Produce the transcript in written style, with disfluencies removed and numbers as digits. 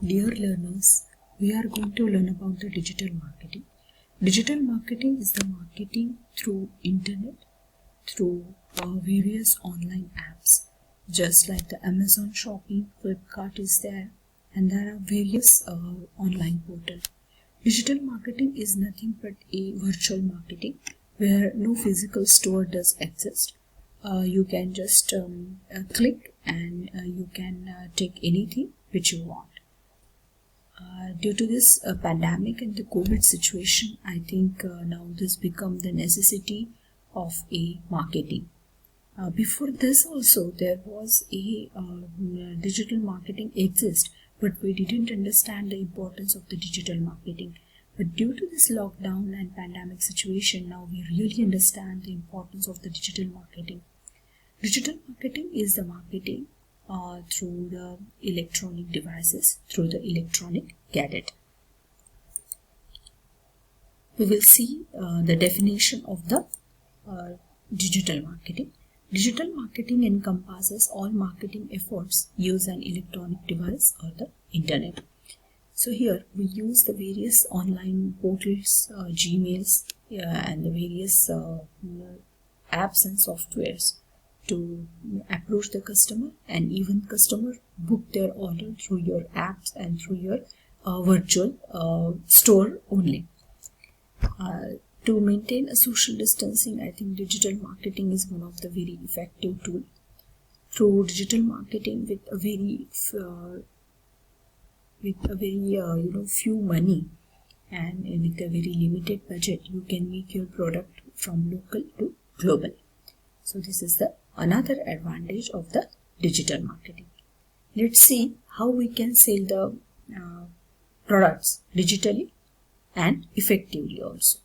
Dear learners, we are going to learn about the digital marketing. Digital marketing is the marketing through internet, through various online apps, just like the Amazon Shopping, Flipkart is there, and there are various online portals. Digital marketing is nothing but a virtual marketing where no physical store does exist. You can just click and you can take anything which you want. Due to this pandemic and the COVID situation, I think now this become the necessity of a marketing. Before this also there was a digital marketing exist, but we didn't understand the importance of the digital marketing. But due to this lockdown and pandemic situation, now we really understand the importance of the digital marketing. Digital marketing is the marketing through the electronic devices, through the electronic gadget. We will see the definition of the digital marketing. Digital marketing encompasses all marketing efforts use an electronic device or the internet. So here we use the various online portals, Gmails, and the various apps and softwares to approach the customer, and even customer book their order through your apps and through your virtual store only. To maintain a social distancing, I think digital marketing is one of the very effective tool. Through digital marketing, with a very few money and with a very limited budget, you can make your product from local to global. So this is the another advantage of the digital marketing. Let's see how we can sell the products digitally and effectively also.